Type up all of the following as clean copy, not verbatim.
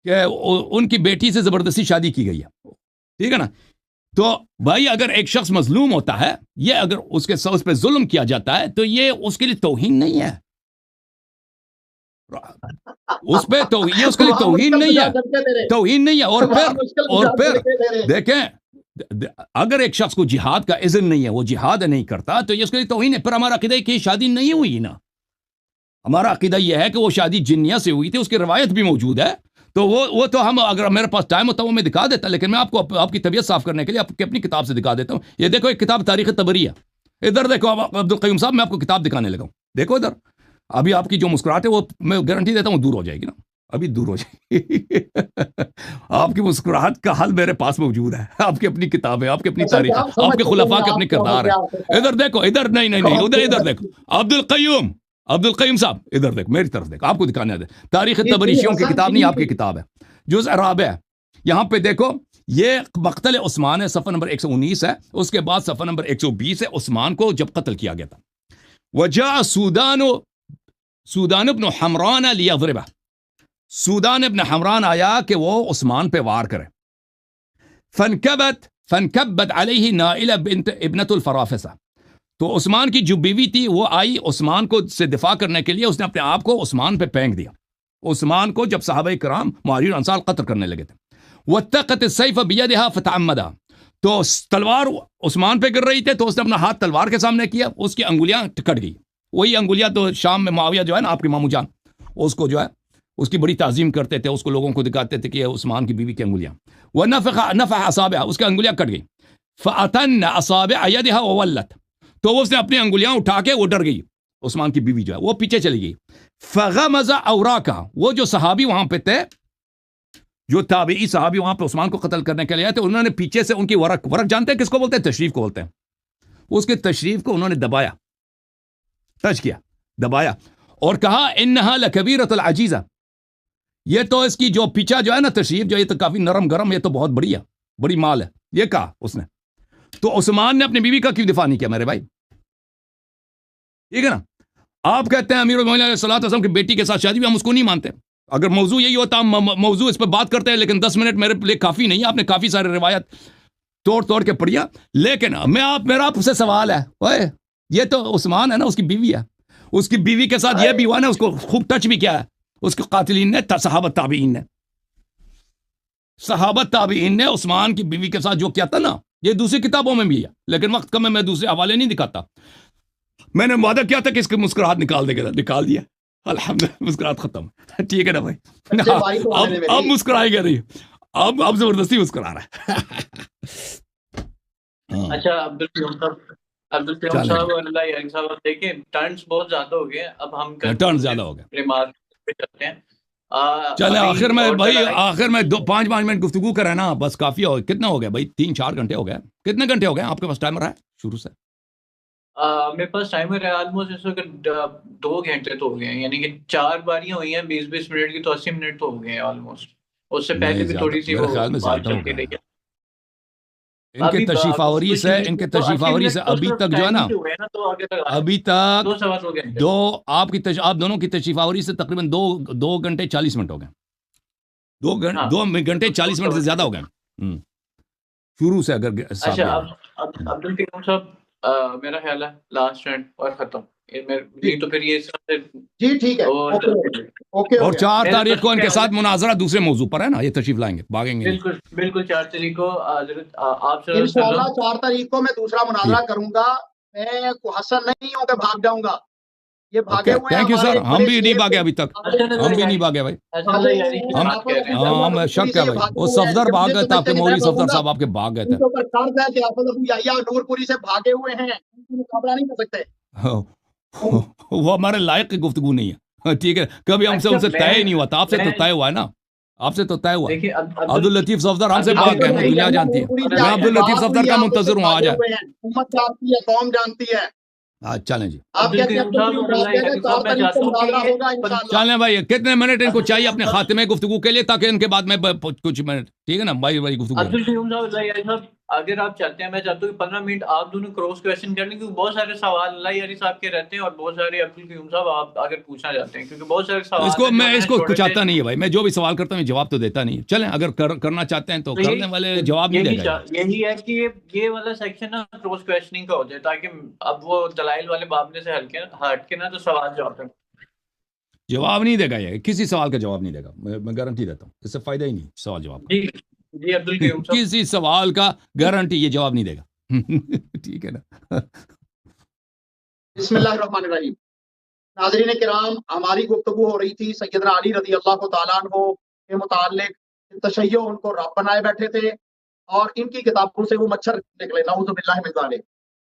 کہ ان کی بیٹی سے زبردستی شادی کی گئی ہے، ٹھیک ہے نا. تو بھائی اگر ایک شخص مظلوم ہوتا ہے، یہ اگر اس پہ ظلم کیا جاتا ہے تو یہ اس کے لیے توہین نہیں ہے، اس پہ تو یہ اس کے لیے توہین نہیں ہے، توہین نہیں ہے. اور پھر دیکھیں اگر ایک شخص کو جہاد کا اذن نہیں ہے، وہ جہاد نہیں کرتا تو یہ اس کے لیے توہین ہے. پھر ہمارا عقیدہ ہے کہ شادی نہیں ہوئی نا، ہمارا عقیدہ یہ ہے کہ وہ شادی جنیہ سے ہوئی تھی، اس کی روایت بھی موجود ہے. تو وہ تو ہم اگر میرے پاس ٹائم ہوتا ہے وہ میں دکھا دیتا، لیکن میں آپ کو آپ کی طبیعت صاف کرنے کے لیے آپ کی اپنی کتاب سے دکھا دیتا ہوں. یہ دیکھو ایک کتاب تاریخ طبری ہے، ادھر دیکھو عبدالقیوم صاحب، میں آپ کو کتاب دکھانے لگا ہوں، دیکھو ادھر. ابھی آپ کی جو مسکراہٹ ہے وہ میں گارنٹی دیتا ہوں دور ہو جائے گی نا، ابھی دور ہو جائے گی. آپ کی مسکراہٹ کا حل میرے پاس موجود ہے، آپ کی اپنی کتاب ہے، آپ کی اپنی تاریخ ہے، آپ کے خلفاء کے اپنے کردار ہیں. ادھر دیکھو، ادھر نہیں ادھر دیکھو عبدالقیوم صاحب، ادھر دیکھو میری طرف دیکھو، آپ کو دکھانے دے. تاریخ طبری شیعوں کی کتاب نہیں، آپ کی کتاب ہے، جزء رابع ہے. یہاں پہ دیکھو یہ مقتل عثمان ہے، صفحہ نمبر 119 ہے. اس کے بعد صفحہ نمبر 120 ہے، عثمان کو جب قتل کیا گیا تھا. وجاء سودان ابن حمران لیضربہ، سودان ابن حمران آیا کہ وہ عثمان پہ وار کرے. فانکبت علیہ نائلہ بنت ابنت الفرافسہ، تو عثمان کی جو بیوی تھی وہ آئی عثمان کو سے دفاع کرنے کے لیے، اس نے اپنے آپ کو عثمان پہ پھینک دیا. عثمان کو جب صحابہ کرام مہاجرین انصار قتل کرنے لگے تھے. واتقت السیف بیدہا فتعمدہ، تو تلوار عثمان پہ گر رہی تھے تو اس نے اپنا ہاتھ تلوار کے سامنے کیا، اس کی انگلیاں کٹ گئی. وہی انگلیاں تو شام میں معاویہ جو ہے نا آپ کے مامو جان، اس کو جو ہے اس کی بڑی تعظیم کرتے تھے، اس کو لوگوں کو دکھاتے تھے کہ یہ عثمان کی بیوی کی انگلیاں. ونفخ اصابعہ، اس کی انگلیاں کٹ گئی. فاتن اصابع یدہا وولت، تو اس نے اپنی انگلیاں اٹھا کے وہ ڈر گئی، عثمان کی بیوی جو ہے وہ پیچھے چلی گئی. فغمز اوراقہ، وہ جو صحابی وہاں پہ تھے، جو تابعی صحابی وہاں پہ عثمان کو قتل کرنے کے لیے آئے تھے، انہوں نے پیچھے سے ان کی ورق جانتے ہیں کس کو بولتے ہیں؟ تشریف کو بولتے ہیں. اس کے تشریف کو انہوں نے دبایا، ٹچ کیا، دبایا، اور کہا انہا لکبیرۃ العجیزہ، یہ تو اس کی جو پیچھا جو ہے نا تشریف جو، یہ تو کافی نرم گرم، یہ تو بہت بڑی ہے، بڑی مال ہے، یہ کہا اس نے. تو عثمان نے اپنی بیوی کا کیوں دفاع نہیں کیا میرے بھائی؟ ٹھیک ہے نا. آپ کہتے ہیں امیر المومنین علیہ الصلوۃ والسلام کی بیٹی کے ساتھ شادی بھی، ہم اس کو نہیں مانتے. اگر موضوع یہی ہوتا ہم موضوع اس پہ بات کرتے ہیں، لیکن 10 منٹ میرے لیے کافی نہیں ہے. آپ نے کافی سارے روایت توڑ کے پڑھیا. لیکن میرا آپ سے سوال ہے، اوئے یہ تو عثمان ہے نا، اس کی بیوی ہے، اس کی بیوی کے ساتھ یہ بھی ہوا نا، اس کو خوب ٹچ بھی کیا ہے اس کے قاتلین نے، صحابہ تابعین نے عثمان کی بیوی کے ساتھ جو کیا تھا نا، یہ دوسری کتابوں میں بھی ہے، لیکن وقت کم ہے، میں دوسرے حوالے نہیں دکھاتا. میں نے وعدہ کیا تھا کہ اس کی مسکراہٹ نکال دیا، الحمدللہ مسکراہٹ ختم. ٹھیک ہے نا بھائی، اب مسکرائے گا نہیں، اب زبردستی مسکرا رہا ہے. اچھا عبدالقیوم صاحب اور اللہ یار صاحب، دیکھیں ٹرنز بہت زیادہ ہو گئے، اب ہم ٹرن زیادہ ہو گئے، ریمارک پہ چلتے ہیں. چلے آخر میں بھائی، آخر میں 5 منٹ گفتگو کرے نا، بس کافی ہو. کتنا ہو گیا بھائی؟ 3-4 گھنٹے ہو گئے. کتنے گھنٹے ہو گئے آپ کے پاس ٹائمر ہے شروع سے؟ میرے پاس ٹائمر ہے آلموسٹ اس وقت 2 گھنٹے تو ہو گئے ہیں، یعنی کہ 4 باریاں ہوئی ہیں 20 منٹ کی، تو 80 منٹ تو ہو گئے ہیں آلموسٹ. اس سے پہلے بھی تھوڑی سی میرے خیال میں بات زیادہ ہو چلتی رہی ہے. ان کے تشریف آوری سے ابھی تک جو ہے نا، ابھی تک 2 سوا 2 گھنٹے، آپ دونوں کی تشریف آوری سے تقریباً 2 گھنٹے 40 منٹ ہو گئے. 2 گھنٹے 40 منٹ سے زیادہ ہو گئے شروع سے. اگر اچھا عبدالقیوم صاحب، میرا خیال ہے لاسٹ اینڈ اور ختم نہیں تو پھر یہ جی ٹھیک ہے، اور 4 تاریخ کو ان کے ساتھ مناظرہ دوسرے موضوع پر ہے نا، یہ تشریف لائیں گے، بھاگیں گے. بالکل 4 تاریخ کو حضرت آپ سے انشاءاللہ 4 تاریخ کو میں دوسرا مناظرہ کروں گا. میں حسن نہیں ہوں کہ بھاگ جاؤں گا. یہ بھاگے ہوئے ہیں. تھینک یو سر، ہم بھی نہیں بھاگے ابھی تک، ہم بھی نہیں بھاگے بھائی. ہم شک ہے بھائی، وہ صفدر بھاگ گئے تھے، آپ کے مولوی صفدر صاحب آپ کے بھاگ گئے تھے. نورپوری سے بھاگے ہوئے ہیں، مقابلہ نہیں کر سکتے. وہ ہمارے لائق کی گفتگو نہیں ہے. ٹھیک ہے، کبھی ہم سے ان سے طے ہی نہیں ہوا تھا. آپ سے تو طے ہوا ہے نا، آپ سے تو طے ہوا. عبداللطیف صفدر ہم سے بھاگ گئے، دنیا جانتی ہے. میں عبداللطیف صفدر کا منتظر ہوں، آ جائے. امت جانتی ہے، قوم جانتی ہے. چلیں جی، چلیں بھائی. کتنے منٹ ان کو چاہیے اپنے خاتمے گفتگو کے لیے، تاکہ ان کے بعد میں کچھ منٹ. ٹھیک ہے نا بھائی، گفتگو اگر آپ چاہتے ہیں، میں چاہتا ہوں کہ 15 منٹ آپ دونوں کراس کویشچن کر لیں، کیونکہ بہت سارے سوال اللہ یاری صاحب کے رہتے ہیں اور بہت سارے عبدالقیوم صاحب آپ اگر پوچھنا چاہتے ہیں، کیونکہ بہت سارے سوال اس کو ہیں جو میں میں اس نے کو چھوڑے کچھ تھے۔ آتا نہیں ہے بھائی، میں جو بھی سوال کرتا ہوں جواب تو دیتا نہیں. چلیں اگر کرنا چاہتے ہیں تو کرنے والے جواب نہیں دے گا. یہی ہے کہ یہ والا سیکشن نا کراس کویشچننگ کا ہو جائے، تاکہ اب وہ دلائل والے باب سے ہٹ کے نا تو سوال جواب تک جواب نہیں دے گا، یہ کسی سوال کا جواب نہیں دے گا، میں گارنٹی دیتا ہوں. اس سے فائدہ ہی نہیں سوال جواب کا. جی جی عبدالقیوم صاحب، کسی سوال کا گارنٹی یہ جواب نہیں دے گا. ٹھیک ہے نا. بسم اللہ الرحمن الرحیم. ناظرین کرام، ہماری گفتگو ہو رہی تھی سیدنا علی رضی اللہ تعالیٰ عنہ کے متعلق. تشیع ان کو رب بنائے بیٹھے تھے اور ان کی کتابوں سے وہ مچھر نکلے، نعوذ باللہ من ذالک.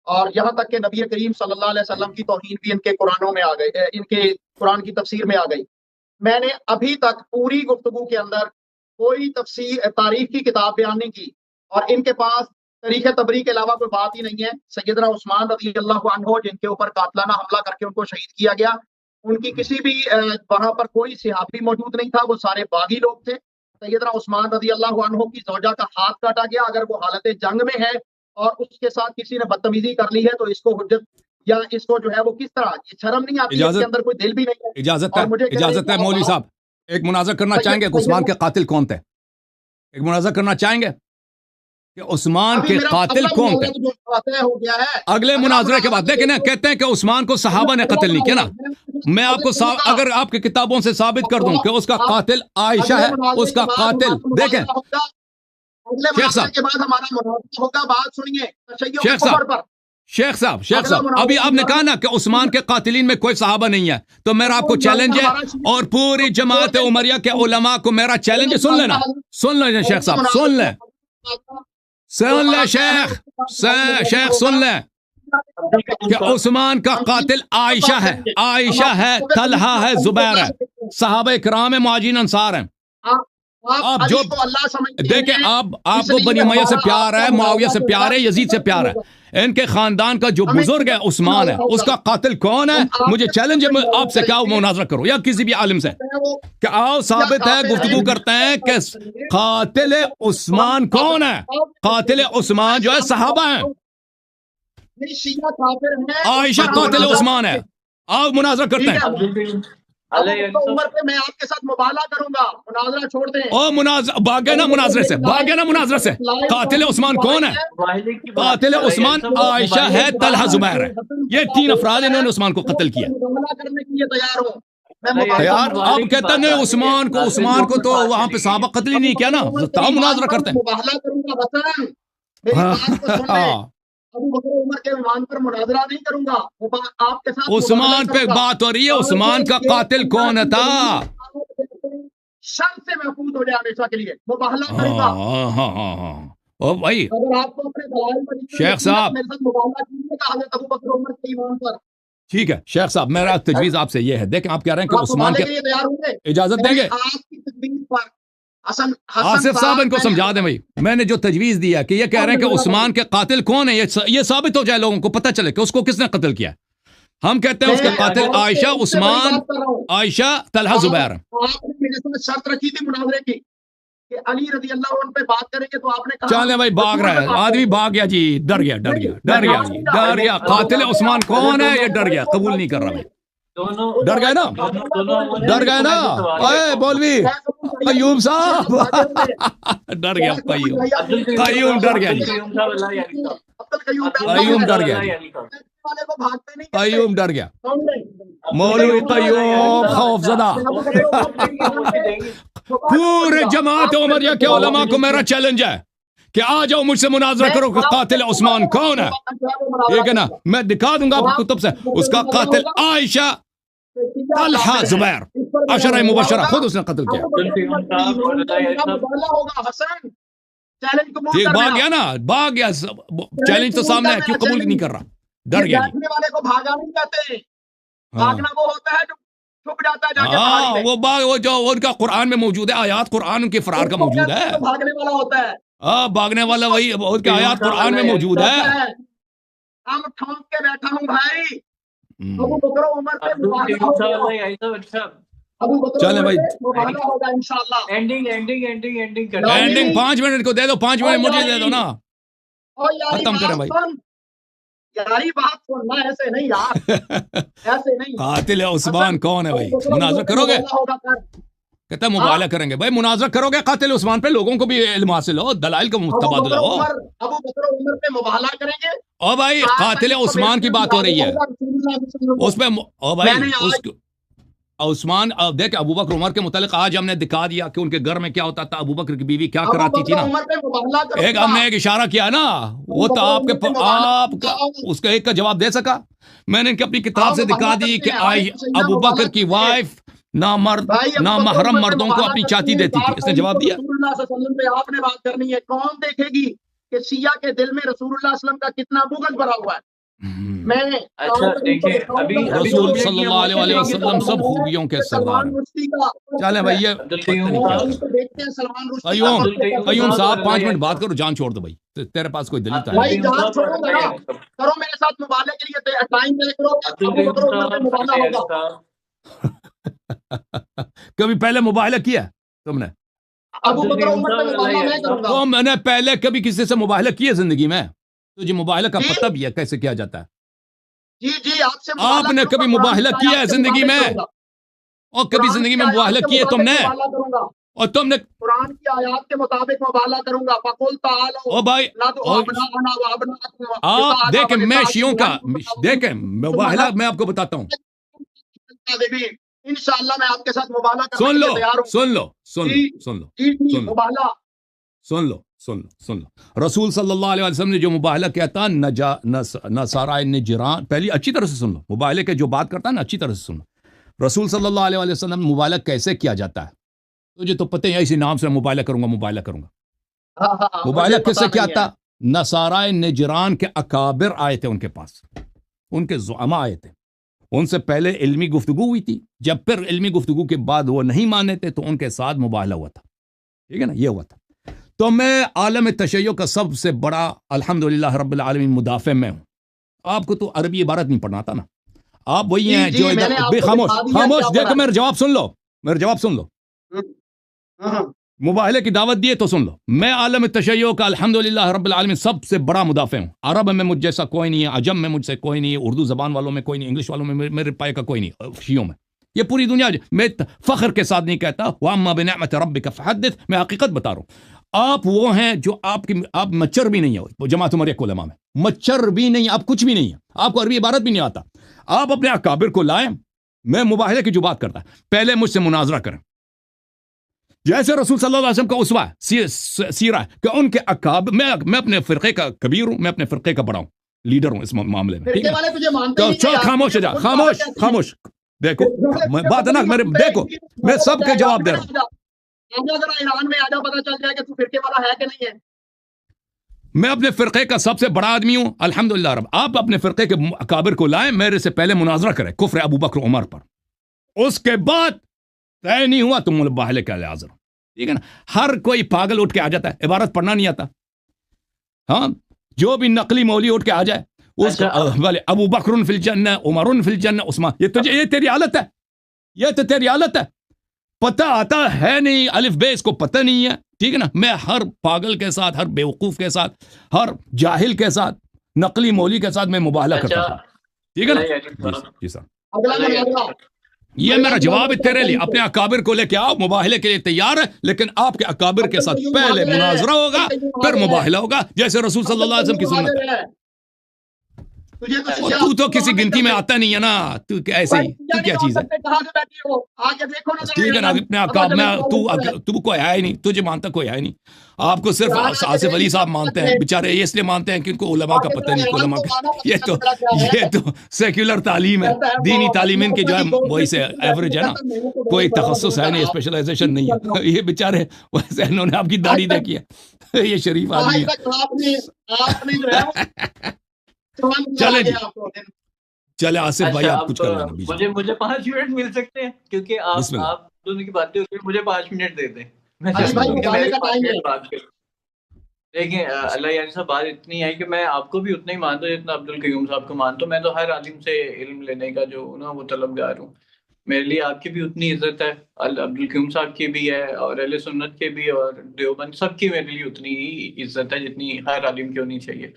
اور یہاں تک کہ نبی کریم صلی اللہ علیہ وسلم کی توہین بھی ان کے قرآنوں میں آ گئی، ان کے قرآن کی تفسیر میں آ گئی. میں نے ابھی تک پوری گفتگو کے اندر کوئی تفسیر تاریخ کی کتاب بیان نہیں کی، اور ان کے پاس تاریخ تبری کے علاوہ کوئی بات ہی نہیں ہے. سیدنا عثمان رضی اللہ عنہ جن کے اوپر قاتلانہ حملہ کر کے ان کو شہید کیا گیا، ان کی کسی بھی وہاں پر کوئی صحابی موجود نہیں تھا، وہ سارے باغی لوگ تھے. سیدنا عثمان رضی اللہ عنہ کی زوجہ کا ہاتھ کاٹا گیا. اگر وہ حالت جنگ میں ہے اور اس کے ساتھ کسی نے بدتمیزی کر لی ہے تو اس کو حجت یا اس کو جو ہے وہ کس طرح یہ شرم نہیں آتی ہے، اس کے اندر کوئی دل بھی نہیں ہے. اجازت اور مجھے ہے، اجازت ہے مولوی صاحب، ایک مناظر کرنا چاہیں گے کہ عثمان کے قاتل کون تھے؟ ایک مناظر کرنا چاہیں گے کہ عثمان کے قاتل کون تھے؟ ہو گیا ہے اگلے مناظرے کے بعد دیکھیں نا، کہتے ہیں کہ عثمان کو صحابہ نے قتل نہیں کیا نا. میں آپ کو اگر آپ کی کتابوں سے ثابت کر دوں کہ اس کا قاتل عائشہ ہے، اس کا قاتل دیکھیں شیخ صاحب کے بعد ہمارا مناظرہ ہوگا. بات سنیے شیخ صاحب ابھی آپ نے کہا نا کہ عثمان کے قاتلین میں کوئی صحابہ نہیں ہے، تو میرا آپ کو چیلنج ہے اور پوری جماعت عمریہ کے علماء کو میرا چیلنج ہے. سن لینا، سن لیں شیخ صاحب، سن لیں شیخ سن لیں کہ عثمان کا قاتل عائشہ ہے، طلحہ ہے، زبیر ہے، صحابہ کرام ہیں، مہاجرین انصار ہیں. آپ جو دیکھیں آپ کو بنی امیہ سے پیار ہے، معاویہ سے پیار ہے، یزید سے پیار ہے. ان کے خاندان کا جو بزرگ ہے عثمان ہے، اس کا قاتل کون ہے؟ مجھے چیلنج ہے، آپ سے کیا مناظرہ کرو یا کسی بھی عالم سے کہ آؤ ثابت ہے، گفتگو کرتے ہیں کہ قاتل عثمان کون ہے. قاتل عثمان جو ہے صحابہ ہیں، عائشہ قاتل عثمان ہے. آؤ مناظرہ کرتے ہیں. عمر پہ میں آپ کے ساتھ مباہلہ کروں گا، مناظرہ چھوڑ دیں. او مناظرہ بھاگے نا مناظرے سے. قاتل عثمان کون ہے؟ قاتل عثمان عائشہ ہے، طلحہ زبیر ہے. یہ تین افراد انہوں نے عثمان کو قتل کیا. مباہلہ کرنے کے لیے تیار ہوں. یار آپ کہتے ہیں نہیں عثمان کو تو وہاں پہ صحابہ قتل ہی نہیں کیا نا. تاؤ مناظرہ کرتے ہیں. مباہلہ کروں گا حسن، میری بات کو سن لیں. ابو بکر عمر کے ایمان پر مناظرہ نہیں کروں گا، آپ کے ساتھ عثمان پہ بات ہو رہی ہے. عثمان کا قاتل کون تھا؟ شر سے محفوظ ہو جائے ہمیشہ کے لیے. مباہلہ کروں گا. او بھائی اگر آپ کو اپنے دلائل پر شیخ صاحب میرے ساتھ مباہلہ کیجیے گا حضرت ابو بکر عمر کے ایمان پر. ٹھیک ہے شیخ صاحب، میرا تجویز آپ سے یہ ہے، دیکھیں آپ کہہ رہے ہیں کہ عثمان کے تیار ہوں گے، اجازت دیں گے؟ آپ کی تجویز پر آصف صاحب ان کو سمجھا دیں بھائی. میں نے جو تجویز دیا کہ یہ کہہ رہے ہیں کہ عثمان کے قاتل کون ہے، یہ ثابت ہو جائے، لوگوں کو پتہ چلے کہ اس کو کس نے قتل کیا. ہم کہتے ہیں اس کا قاتل عائشہ، عثمان، عائشہ، طلحہ، زبیر. آپ نے میرے ساتھ شرط رکھی تھی مناظرے کی کہ علی رضی اللہ عنہ پہ بات کریں گے، تو آپ نے کہا چلیں بھائی بھاگ رہا ہے آدمی، بھاگ گیا جی، ڈر گیا. قاتل عثمان کون ہے یہ ڈر گیا، قبول نہیں کر رہا. ڈر گئے نا اے مولوی قیوم صاحب. ڈر گیا قیوم ڈر گیا جی، قیوم ڈر گیا. مولوی قیوم خوف زدہ. پورے جماعت عمریہ کے علماء کو میرا چیلنج ہے کہ آ جاؤ مجھ سے مناظرہ کرو کہ قاتل عثمان کون ہے. ٹھیک ہے نا، میں دکھا دوں گا آپ کو کتب سے. اس کا قاتل عائشہ، طلحہ، زبیر، عشرہ مبشرہ، خود اس نے قتل کیا. ٹھیک بھاگ گیا نا، بھاگ گیا. چیلنج تو سامنے ہے، کیوں قبول نہیں کر رہا؟ ڈر گیا جی. والے کو بھاگا نہیں کہتے، بھاگنا وہ ہوتا ہے جو چھپ جاتا ہے جا کے. ہاں وہ جو ان کا قرآن میں موجود ہے، آیات قرآن ان کے فرار کا موجود ہے. بھاگنے والا ہوتا ہے. ہاں بھاگنے والا وہی، ان کے آیات قرآن میں موجود ہے. ہم ٹھونک کے بیٹھا ہوں بھائی. ابو بکر عمر پہ چلیں بھائی اینڈنگ 5 منٹ کو دے دو، 5 منٹ مجھے دے دو نا. اور یاری ختم کریں بات بھائی. سن، یاری بات سننا، ایسے نہیں یار، ایسے نہیں. قاتل عثمان کون ہے بھائی؟ مناظرہ کرو گے؟ ہوگا کر. کہتا ہے مباہلہ کریں گے. بھائی مناظرہ کرو گے قاتل عثمان پہ؟ لوگوں کو بھی علم حاصل ہو، دلائل کا ابو تبادلہ بکر ہو. عمر پہ مباہلہ کریں گے. او بھائی قاتل عثمان کی بات ہو رہی ہے اس پہ. او میں نے بھائی اس عثمان دیکھ ابو بکر عمر کے متعلق آج ہم نے دکھا دیا کہ ان کے گھر میں کیا ہوتا تھا، ابو بکر کی بیوی کیا کراتی تھی نا. عمر پہ مباہلہ کروں ایک ہم نے ایک اشارہ کیا نا، وہ تو آپ کا اس کا ایک کا جواب دے سکا. میں نے اپنی کتاب سے دکھا دی کہ ابو بکر کی وائف نامحرم مردوں کو اپنی چاتی دیتی تھی. اس نے جواب دیا. رسول اللہ صلی اللہ علیہ وسلم پہ آپ نے بات کرنی ہے. کون دیکھے گی کہ سیاہ کے دل میں رسول اللہ صلی اللہ علیہ وسلم کا کتنا بغض بھرا ہوا ہے. میں اچھا دیکھیں ابھی رسول صلی اللہ علیہ وسلم سب خوبیوں کے سردار ہیں. چلیں بھائی یہ قیوم صاحب 5 منٹ بات کرو، جان چھوڑ دو بھائی. تیرے پاس کوئی دلیل ہے؟ بھائی جان چھوڑو ذرا، کرو میرے ساتھ مباہلے کے لیے ٹائم طے کرو. ابو بکر عمر پہ مباہلہ ہوگا. کبھی پہلے مباہلہ کیا تم نے؟ ابو بکر عمر پہ مباہلہ میں کروں گا. میں نے پہلے کبھی کسی سے مباہلہ کیا زندگی میں؟ تجھے مباہلہ کا پتہ بھی ہے کیسے کیا جاتا ہے؟ جی آپ سے آپ نے کبھی مباہلہ کیا ہے زندگی میں؟ اور کبھی زندگی میں مباہلہ کیا تم نے؟ اور تم نے قرآن کی آیات کے مطابق مباہلہ کروں گا. فقل تعالوا او بھائی آپ دیکھیں، میں شیعوں کا دیکھیں مباہلہ میں آپ کو بتاتا ہوں. انشاءاللہ میں آپ کے ساتھ مباہلہ کرنے سن کے لو لیے تیار ہوں. سن لو سن لو سن لو جی مباہلہ سن لو سن لو سن لو. رسول صلی اللہ علیہ وسلم نے جو مباہلہ کیا تھا نصارى نجران، پہلی اچھی طرح سے سن لو. مباہلے کے جو بات کرتا ہے نا اچھی طرح سے سن لو. رسول صلی اللہ علیہ وسلم مباہلہ کیسے کیا جاتا ہے تجھے تو پتہ ہے، اسی نام سے مباہلہ کروں گا مباہلہ کروں گا. مباہلہ کس سے کیا تھا؟ نصارى نجران کے اکابر آئے تھے ان کے پاس، ان کے زعماء آئے تھے. ان سے پہلے علمی گفتگو ہوئی تھی. جب پھر علمی گفتگو کے بعد وہ نہیں مانے تھے تو ان کے ساتھ مباہلہ ہوا تھا. ٹھیک ہے نا، یہ ہوا تھا. تو میں عالم تشیع کا سب سے بڑا الحمدللہ رب العالمین مدافع میں ہوں. آپ کو تو عربی عبارت نہیں پڑھنا تھا نا، آپ وہی ہیں جو خاموش دیکھو میرا جواب سن لو، میرا جواب سن لو. مباہلے کی دعوت دیے تو سن لو. میں عالم تشیع کا الحمدللہ رب العالمین سب سے بڑا مدافع ہوں. عرب میں مجھ جیسا کوئی نہیں ہے، عجم میں مجھ سے کوئی نہیں ہے، اردو زبان والوں میں کوئی نہیں، انگلش والوں میں میرے پائے کا کوئی نہیں، شیعوں میں. یہ پوری دنیا میں فخر کے ساتھ نہیں کہتا وَأَمَّا بِنِعْمَةِ رَبِّكَ فَحَدِّثْ، میں حقیقت بتا رہا ہوں. آپ وہ ہیں جو آپ مچھر بھی نہیں ہو جماعت عمر علماء میں، مچھر بھی نہیں، آپ کچھ بھی نہیں ہیں، آپ کو عربی عبارت بھی نہیں آتا. آپ اپنے اکابر کو لائیں. میں مباہلے کی جو بات کرتا ہے پہلے مجھ سے مناظرہ کریں. جیسے رسول صلی اللہ علیہ وسلم کا اسوہ ہے، سیرہ ہے کہ ان کے اکابر، میں اپنے فرقے کا کبیر ہوں، میں اپنے فرقے کا بڑا ہوں، لیڈر ہوں اس معاملے میں. ٹھیک ہے، چل خاموش ہو جا، خاموش خاموش. دیکھو بات ہے نا میرے، دیکھو میں سب کے جواب دے رہا ہوں. ایران میں آجا پتہ چل جائے کہ تو فرقے والا ہے کہ نہیں ہے. میں اپنے فرقے کا سب سے بڑا آدمی ہوں الحمدللہ رب. آپ اپنے فرقے کے اکابر کو لائیں، میرے سے پہلے مناظرہ کریں کفر ابو بکر عمر پر. اس کے بعد طے نہیں ہوا تم مباہلے کے لیے حاضر ہو. ٹھیک ہے نا. ہر کوئی پاگل اٹھ کے آ جاتا ہے، عبارت پڑھنا نہیں آتا. ہاں جو بھی نقلی مولوی اٹھ کے آ جائے اس والے ابو بکر فی الجنہ، عمر فی الجنہ، عثمان. یہ تیری حالت ہے، یہ تو تیری حالت ہے. پتہ آتا ہے نہیں، الف بے اس کو پتہ نہیں ہے. ٹھیک ہے نا. میں ہر پاگل کے ساتھ، ہر بیوقوف کے ساتھ، ہر جاہل کے ساتھ، نقلی مولوی کے ساتھ میں مباہلہ کرتا ہوں. ٹھیک ہے نا. جی سر، یہ میرا جواب ہے تیرے لیے. اپنے اکابر کو لے کے آؤ، مباہلے کے لیے تیار ہے، لیکن آپ کے اکابر کے ساتھ پہلے مناظرہ ہوگا پھر مباہلہ ہوگا، جیسے رسول صلی اللہ علیہ وسلم کی سنت ہے. تو کسی گنتی میں آتا نہیں ہے نا، تو ایسے ہی تو کیا چیز ہے. ٹھیک ہے نا. اپنے اکابر میں تو کوئی ہے ہی نہیں، تجھے مانتا کوئی ہے نہیں. آپ کو صرف آصف علی صاحب مانتے ہیں بیچارے، یہ اس لیے مانتے ہیں کہ ان کو علماء کا پتہ نہیں. علماء کا یہ تو سیکولر تعلیم ہے، دینی تعلیم ان کی جو ہے وہی سے ایوریج ہے نا، کوئی تخصص ہے نہیں، اسپیشلائزیشن نہیں ہے. یہ بیچارے ویسے انہوں نے آپ کی داڑھی دیکھی ہے، یہ شریف آدمی ہے. چلے جی، چلے آصف بھائی آپ کچھ کر لینا. مجھے 5 منٹ مل سکتے ہیں کیونکہ آپ دونوں کی باتیں ہوتی ہیں. مجھے 5 منٹ دے دیں. دیکھیں اللہ یعنی صاحب بات اتنی ہے کہ میں آپ کو بھی اتنا ہی مانتا ہوں جتنا عبد القیوم صاحب کو مانتا ہوں. میں تو ہر عالم سے علم لینے کا جو نا وہ طلبگار ہوں. میرے لیے آپ کی بھی اتنی عزت ہے، عبدالقیوم صاحب کی بھی ہے، اور اہل سنت کے بھی، اور دیوبند سب کی میرے لیے اتنی ہی عزت ہے جتنی ہر عالم کی ہونی چاہیے۔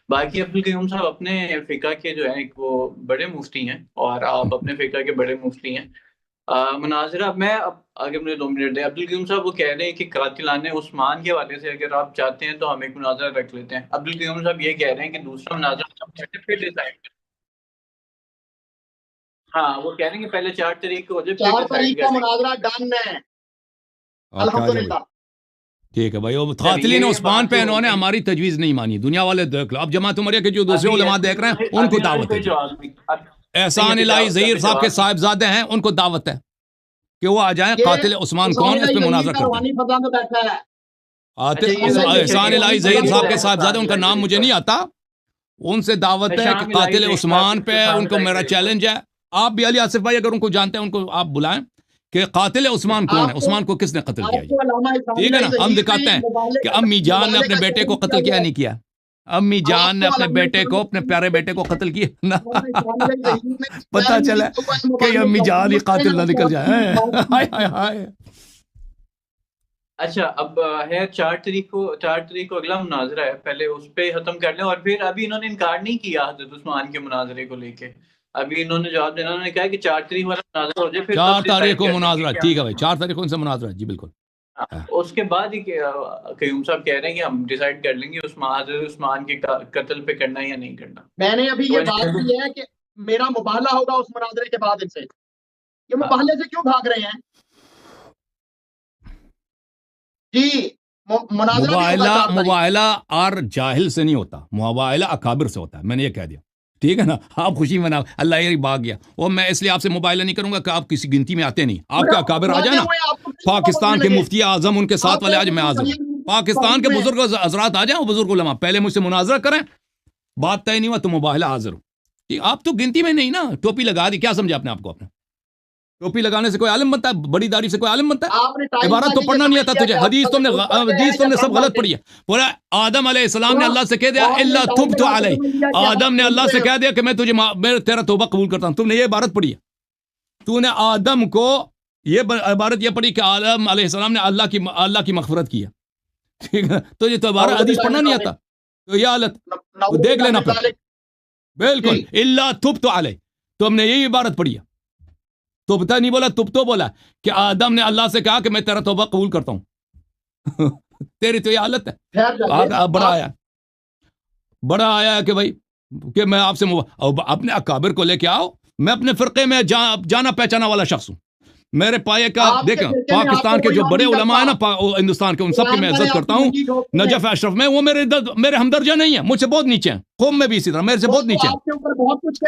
باقی عبدالقیوم صاحب اپنے فقہ کے جو ہیں وہ بڑے مفتی ہیں، اور آپ اپنے فقہ کے بڑے مفتی ہیں۔ مناظرہ میں اگر مجھے 2 منٹ دیں، عبدالقیوم صاحب وہ کہہ رہے ہیں کہ قاتلان عثمان کے حوالے سے اگر آپ چاہتے ہیں تو ہم ایک مناظرہ رکھ لیتے ہیں۔ عبدالقیوم صاحب یہ کہہ رہے ہیں کہ دوسرا مناظرہ پھر ڈیسائڈ، ہاں وہ کہہ رہے ہیں کہ پہلے 4 تاریخ کو ہو جائے، پھر 4 ڈیسائڈ تاریخ کا کریں گے۔ مناظرہ ڈن ہے آپ کہا جائے الحمدللہ۔ ٹھیک ہے بھائی، وہ قاتلین یہ عثمان بات پہ جو انہوں نے ہوگی، ہماری تجویز نہیں مانی، دنیا والے دیکھ لو۔ اب جماعت عمریہ کے جو دوسرے ابھی علماء دیکھ رہے ہیں ان کو ابھی انہوں نے دعوت ہے کوئی جی۔ جواب نہیں، احسان ابھی الہی ظہیر صاحب کے جواب نہیں۔ صاحبزادے ہیں، ان کو دعوت ہے کہ وہ آ جائیں، یہ قاتل عثمان کون، اس پہ مناظرہ کرتے ہیں۔ روحانی فضا میں بیٹھا ہے۔ اچھا، یہ احسان الہی ظہیر صاحب کے صاحبزادے، ان کا نام مجھے نہیں آتا، ان سے دعوت ہے کہ قاتل عثمان پہ ان کو میرا چیلنج ہے۔ آپ بھی علی آصف بھائی اگر ان کو جانتے ہیں ان کو آپ بلائیں کہ قاتل عثمان کون ہے، عثمان کو کس نے قتل کیا جی، ٹھیک ہے نا؟ ہم دکھاتے ہیں کہ امی جان نے اپنے بیٹے کو قتل کیا نہیں کیا، امی جان نے اپنے بیٹے کو، اپنے پیارے بیٹے کو قتل کیا نا، پتہ چلا کہ امی جان ہی قاتل نہ نکل جائے۔ ہائے ہائے ہائے۔ اچھا، اب ہے 4 تاریخ کو اگلا مناظرہ ہے، پہلے اس پہ ختم کر لیں۔ اور پھر ابھی انہوں نے انکار نہیں کیا حضرت عثمان کے مناظرے کو لے کے، ابھی انہوں نے جواب دینا، انہوں نے کہا کہ 4 تاریخ والا مناظرہ ہو جائے، پھر 4 تب تاریخ decide کو کر لیں گے مناظرہ، کہ ٹھیک ہے بھائی، 4 تاریخ کو ان سے مناظرہ ہے جی بالکل۔ ہاں، اس کے بعد ہی قیوم صاحب کہہ رہے ہیں کہ ہم ڈیسائیڈ کر لیں گے حضرت عثمان کے قتل پہ کرنا ہے یا نہیں کرنا۔ میں نے ابھی یہ بات کی ہے کہ میرا مباہلہ ہوگا اس مناظرے کے بعد ان سے، یہ مباہلے سے کیوں بھاگ رہے ہیں جی؟ مباہلہ اور جاہل سے نہیں ہوتا، مباہلہ اکابر سے ہوتا ہے، میں نے یہ کہہ دیا، ٹھیک ہے نا؟ آپ خوشی مناؤ، اللہ یہ بھاگ گیا، اور میں اس لیے آپ سے مباہلہ نہیں کروں گا کہ آپ کسی گنتی میں آتے نہیں، آپ کے اکابر آ جائیں نا، پاکستان کے مفتی اعظم ان کے ساتھ والے آج، میں اعظم، پاکستان کے بزرگ حضرات آ جائیں، وہ بزرگ علماء پہلے مجھ سے مناظرہ کریں، بات طے نہیں ہوا تو مباہلہ حاضر ہو۔ آپ تو گنتی میں نہیں نا، ٹوپی لگا دی، کیا سمجھا اپنے آپ کو؟ اپنے ٹوپی لگانے سے کوئی عالم بنتا ہے؟ بڑی داڑھی سے کوئی عالم بنتا ہے؟ عبارت تو پڑھنا نہیں آتا تجھے، حدیث تم نے سب غلط پڑھی ہے۔ بولا آدم علیہ السلام نے اللہ سے کہہ دیا اللہ تبت علیہ، آدم نے اللہ سے کہہ دیا کہ میں تجھے تیرا توبہ قبول کرتا ہوں، تم نے یہ عبارت پڑھی ہے؟ تو نے آدم کو یہ عبارت یہ پڑھی کہ آدم علیہ السلام نے اللہ کی مغفرت کی ہے، ٹھیک ہے؟ تو یہ تو عبارت حدیث پڑھنا نہیں آتا، تو یہ حالت دیکھ لینا پھر، بالکل اللہ تبت علیہ، تو ہم نے یہی عبارت پڑھی ہے، توبتا نہیں بولا، تب تو بولا کہ آدم نے اللہ سے کہا کہ میں تیرا توبہ قبول کرتا ہوں۔ تیری تو یہ حالت ہے۔ بڑا آیا کہ بھائی کہ میں آپ سے اپنے اکابر کو لے کے آؤ، میں اپنے فرقے میں جانا پہچانا والا شخص ہوں، میرے پائے کا دیکھیں، پاکستان کے جو بڑے علماء ہیں نا ہندوستان کے، ان سب کی میں عزت کرتا ہوں، نجف اشرف میں، وہ میرے ہمدرجہ نہیں ہے، مجھ سے بہت نیچے ہیں، قوم میں بھی اسی طرح میرے سے بہت نیچے ہیں،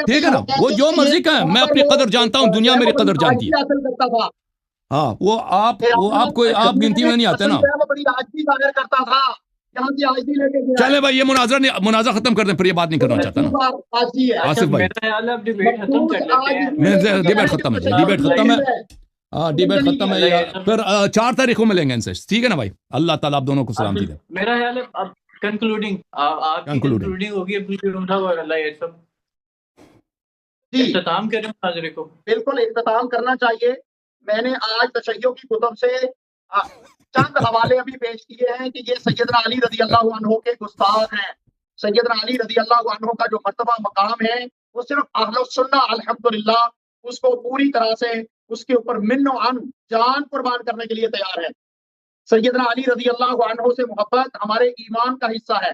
ٹھیک ہے نا؟ وہ جو مرضی کا ہے، میں اپنی قدر جانتا ہوں، دنیا میری قدر جانتی ہے۔ ہاں، وہ آپ گنتی میں نہیں آتے نا۔ چلے بھائی، یہ مناظرہ ختم کر دیں، پھر یہ بات نہیں کرنا چاہتا نا آصف بھائی، ڈیبیٹ ختم ہے، ڈیبیٹ ختم ہے، ہاں ڈیبیٹ ختم ہے، پھر 4 تاریخ کو ملیں گے ان سے، ٹھیک ہے نا بھائی؟ اللہ تعالیٰ آپ دونوں کو سلامتی دے۔ میرا خیال ہے اب کنکلوڈنگ ہوگی اور اللہ یہ سب اختتام کریں مناظرے کو۔ بالکل اختتام کرنا چاہیے۔ میں نے آج تشیع کی کتب سے چند حوالے ابھی پیش کیے ہیں کہ یہ سیدنا علی رضی اللہ عنہ کے گستاخ ہیں۔ سیدنا علی رضی اللہ عنہ کا جو مرتبہ مقام ہے وہ صرف اہل السنہ الحمدللہ اس کو پوری طرح سے اس کے اوپر من و عن جان قربان کرنے کے لیے تیار ہے۔ سیدنا علی رضی اللہ عنہ سے محبت ہمارے ایمان کا حصہ ہے،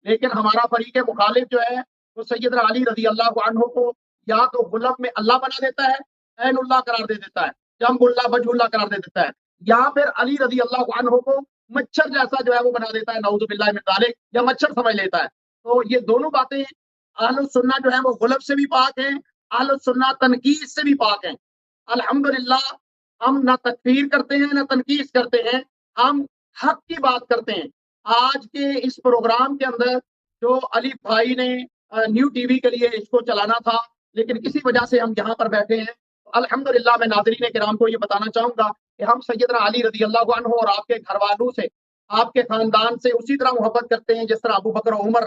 لیکن ہمارا فریق مخالف جو ہے وہ سیدنا علی رضی اللہ عنہ کو یا تو غلب میں اللہ بنا دیتا ہے، عین اللہ قرار دے دیتا ہے، جنب اللہ وجہ اللہ قرار دے دیتا ہے، یا پھر علی رضی اللہ عنہ کو مچھر جیسا جو ہے وہ بنا دیتا ہے، نعوذ باللہ من ذالک، یا مچھر سمجھ لیتا ہے۔ تو یہ دونوں باتیں اہل السنہ جو ہیں وہ غلب سے بھی پاک ہیں، اہل السنہ تنقید سے بھی پاک ہیں۔ الحمدللہ ہم نہ تکفیر کرتے ہیں نہ تنقید کرتے ہیں، ہم حق کی بات کرتے ہیں۔ آج کے اس پروگرام کے اندر جو علی بھائی نے نیو ٹی وی کے لیے اس کو چلانا تھا، لیکن کسی وجہ سے ہم یہاں پر بیٹھے ہیں، الحمدللہ میں ناظرین کرام کو یہ بتانا چاہوں گا کہ ہم سیدنا علی رضی اللہ عنہ اور آپ کے گھر والوں سے، آپ کے خاندان سے اسی طرح محبت کرتے ہیں جس طرح ابو بکر و عمر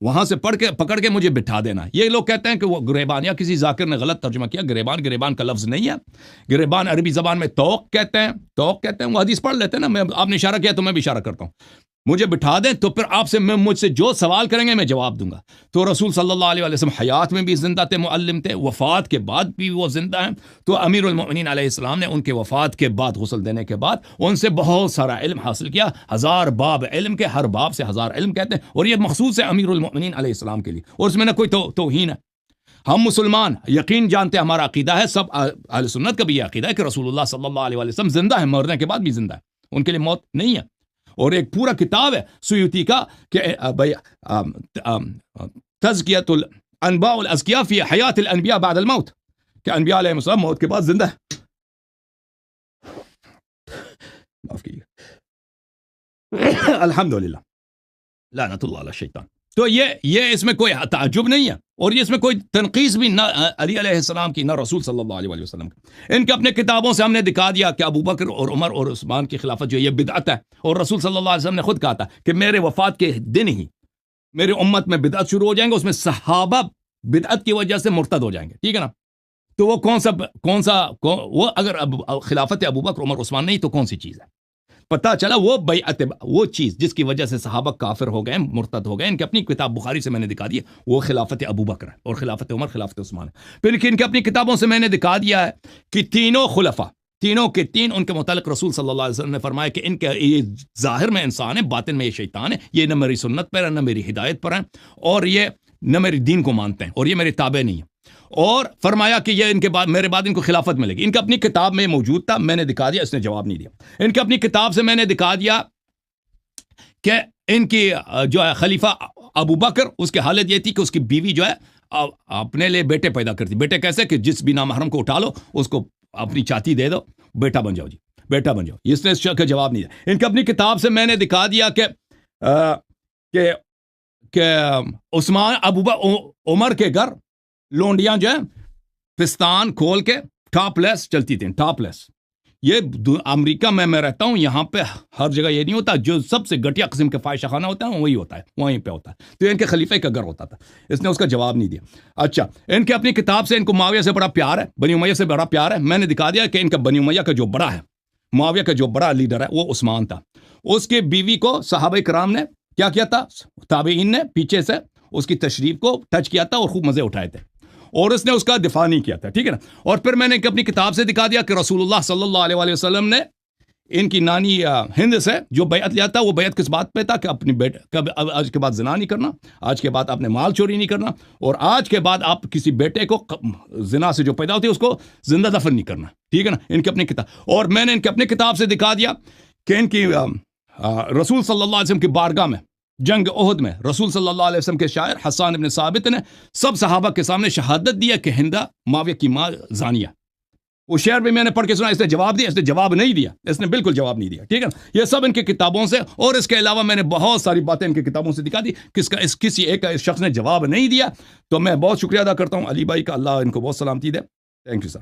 وہاں سے پکڑ کے مجھے بٹھا دینا. یہ لوگ کہتے ہیں کہ وہ گریبان، یا کسی ذاکر نے غلط ترجمہ کیا. گریبان کا لفظ نہیں ہے. گریبان عربی زبان میں توق کہتے ہیں. وہ حدیث پڑھ لیتے ہیں نا. آپ نے اشارہ کیا تو میں بھی اشارہ کرتا ہوں. مجھے بٹھا دیں تو پھر آپ سے مجھ سے جو سوال کریں گے میں جواب دوں گا. تو رسول صلی اللہ علیہ وسلم حیات میں بھی زندہ تھے، معلم تھے، وفات کے بعد بھی وہ زندہ ہیں. تو امیر المؤمنین علیہ السلام نے ان کے وفات کے بعد، غسل دینے کے بعد، ان سے بہت سارا علم حاصل کیا. 1000 باب علم کے، ہر باب سے 1000 علم کہتے ہیں. اور یہ مخصوص ہے امیر المؤمنین علیہ السلام کے لیے، اور اس میں نہ کوئی توہین ہے. ہم مسلمان یقین جانتے ہیں، ہمارا عقیدہ ہے، سب اہل سنت کا بھی یہ عقیدہ ہے کہ رسول اللہ صلی اللہ علیہ وسلم زندہ ہے، مرنے کے بعد بھی زندہ ہے، ان کے لیے موت نہیں ہے. اور ایک پورا کتاب ہے سیوطی کا کہ تزکیۃ الانباء والازکیاء فی حیات الانبیاء بعد الموت، کہ انبیاء علیہ السلام موت کے بعد زندہ ہے. معاف کیجیے. الحمدللہ لعنت اللہ علی الشیطان. تو یہ اس میں کوئی تعجب نہیں ہے، اور یہ اس میں کوئی تنقیص بھی نہ علی علیہ السلام کی، نہ رسول صلی اللہ علیہ وسلم کی. ان کے اپنے کتابوں سے ہم نے دکھا دیا کہ ابو بکر اور عمر اور عثمان کی خلافت جو یہ بدعت ہے. اور رسول صلی اللہ علیہ وسلم نے خود کہا تھا کہ میرے وفات کے دن ہی میرے امت میں بدعت شروع ہو جائیں گے، اس میں صحابہ بدعت کی وجہ سے مرتد ہو جائیں گے. ٹھیک ہے نا. تو وہ وہ اگر خلافت ابو بکر عمر عثمان نہیں تو کون سی چیز ہے؟ پتہ چلا وہ بیعت، وہ چیز جس کی وجہ سے صحابہ کافر ہو گئے، مرتد ہو گئے. ان کی اپنی کتاب بخاری سے میں نے دکھا دیا، وہ خلافت ابو بکر ہے، اور خلافت عمر خلافت عثمان ہے. پھر ان کی اپنی کتابوں سے میں نے دکھا دیا ہے کہ تینوں خلفاء، تینوں کے تین، ان کے متعلق رسول صلی اللہ علیہ وسلم نے فرمایا کہ ان کے یہ ظاہر میں انسان ہے، باطن میں یہ شیطان ہے، یہ نہ میری سنت پر ہے، نہ میری ہدایت پر ہیں، اور یہ نہ میری دین کو مانتے ہیں، اور یہ میرے تابع نہیں ہیں. اور فرمایا کہ یہ ان کے بعد، میرے بعد ان کو خلافت ملے گی. ان کی اپنی کتاب میں موجود تھا، میں نے دکھا دیا، اس نے جواب نہیں دیا. ان کی اپنی کتاب سے میں نے دکھا دیا کہ ان کی جو ہے خلیفہ ابو بکر، اس کی حالت یہ تھی کہ اس کی بیوی جو ہے اپنے لیے بیٹے پیدا کرتی. بیٹے کیسے؟ کہ جس بھی نامحرم کو اٹھا لو، اس کو اپنی چاتی دے دو، بیٹا بن جاؤ جی، بیٹا بن جاؤ. اس نے اس کا جواب نہیں دیا. ان کی اپنی کتاب سے میں نے دکھا دیا کہ عثمان عمر کے گھر لونڈیاں جو ہیں پستان کھول کے ٹاپ لیس چلتی تھیں، ٹاپ لیس. یہ امریکہ میں رہتا ہوں، یہاں پہ ہر جگہ یہ نہیں ہوتا. جو سب سے گھٹیا قسم کے فاحشہ خانہ ہوتا ہے وہی ہوتا ہے، وہیں پہ ہوتا ہے. تو ان کے خلیفہ کا گھر ہوتا تھا. اس نے اس کا جواب نہیں دیا. اچھا، ان کے اپنی کتاب سے ان کو معاویہ سے بڑا پیار ہے، بنی امیہ سے بڑا پیار ہے. میں نے دکھا دیا کہ ان کا بنی امیہ کا جو بڑا ہے، معاویہ کا جو بڑا لیڈر ہے وہ عثمان تھا. اس کے بیوی کو صحابہ کرام نے کیا کیا تھا؟ تابعین نے پیچھے سے اس کی تشریف کو ٹچ کیا تھا اور خوب مزے اٹھائے تھے، اور اس نے اس کا دفاع نہیں کیا تھا. ٹھیک ہے نا. اور پھر میں نے اپنی کتاب سے دکھا دیا کہ رسول اللہ صلی اللہ علیہ وآلہ وسلم نے ان کی نانی ہند سے جو بیعت لیا تھا، وہ بیعت کس بات پہ تھا؟ کہ اپنی بیٹے آج کے بعد زنا نہیں کرنا، آج کے بعد آپ نے مال چوری نہیں کرنا، اور آج کے بعد آپ کسی بیٹے کو زنا سے جو پیدا ہوتی ہے اس کو زندہ دفن نہیں کرنا. ٹھیک ہے نا. ان کی اپنی کتاب. اور میں نے ان کی اپنی کتاب سے دکھا دیا کہ ان کی رسول صلی اللہ علیہ وسلم کی بارگاہ میں جنگ احد میں رسول صلی اللہ علیہ وسلم کے شاعر حسان ابن ثابت نے سب صحابہ کے سامنے شہادت دیا کہ ہندہ معاویہ کی ماں زانیہ. وہ شعر بھی میں نے پڑھ کے سنا. اس نے جواب دیا؟ اس نے جواب نہیں دیا. اس نے بالکل جواب نہیں دیا. ٹھیک ہے نا. یہ سب ان کی کتابوں سے، اور اس کے علاوہ میں نے بہت ساری باتیں ان کی کتابوں سے دکھا دی. کسی ایک شخص نے جواب نہیں دیا. تو میں بہت شکریہ ادا کرتا ہوں علی بھائی کا، اللہ ان کو بہت سلامتی دے. Thank you sir.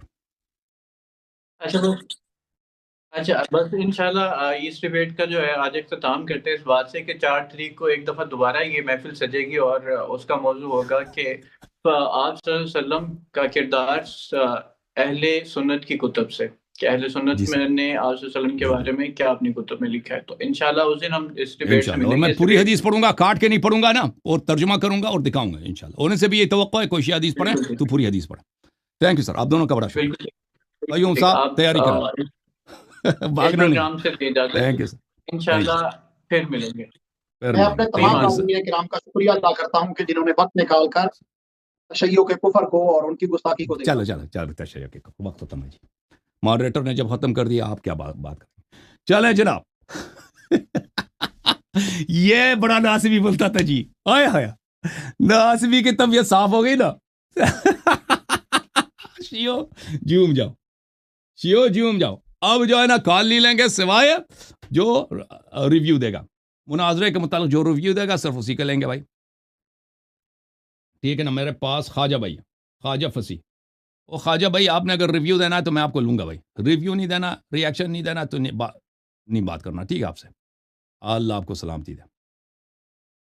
اچھا بس انشاءاللہ اس ڈیبیٹ کا جو ہے آج اختتام کرتے ہیں اس بات سے کہ 4 تاریخ کو ایک دفعہ دوبارہ یہ محفل سجے گی، اور اس کا موضوع ہوگا کہ آپ صلی اللہ علیہ وسلم کا کردار اہل سنت کی کتب سے، کہ اہل سنت میں نے آپ صلی اللہ علیہ وسلم کے بارے میں کیا اپنی کتب میں لکھا ہے. تو انشاءاللہ اس دن ہم اس ڈیبیٹ سے ملیں گے. میں پوری حدیث پڑھوں گا، کاٹ کے نہیں پڑھوں گا نا، اور ترجمہ کروں گا اور دکھاؤں گا انشاءاللہ. انہیں سے بھی یہ توقع ہے کوئی شیعہ حدیث پڑھیں تو پوری حدیث پڑھیں. تھینک یو سر، آپ دونوں کا بڑا شکریہ. بھائیوں صاحب تیاری کریں، پروگرام سے لے جاتے ہیں. انشاءاللہ پھر ملیں گے. میں اپنے تمام ناظرین کرام کا شکریہ ادا کرتا ہوں کہ جنہوں نے وقت نکال کر تشیع کے کفر کو اور ان کی گستاخی کو دیکھا. چلو تشیع کے وقت ختم ہے جی. ماڈریٹر نے جب ختم کر دیا آپ کیا بات کریں. چلیں جناب. یہ بڑا ناصبی بولتا تھا جی. آیا ناصبی کی طبیعت صاف ہو گئی نا. شیو جیوم جاؤ. اب جو ہے نا کال نہیں لیں گے سوائے جو ریویو دے گا، مناظرے کے متعلق جو ریویو دے گا صرف اسی کا لیں گے بھائی. ٹھیک ہے نا. میرے پاس خواجہ بھائی، خواجہ فصیح. وہ خواجہ بھائی آپ نے اگر ریویو دینا ہے تو میں آپ کو لوں گا بھائی. ریویو نہیں دینا، ریئیکشن نہیں دینا تو نہیں بات کرنا. ٹھیک ہے آپ سے. اللہ آپ کو سلامتی دے.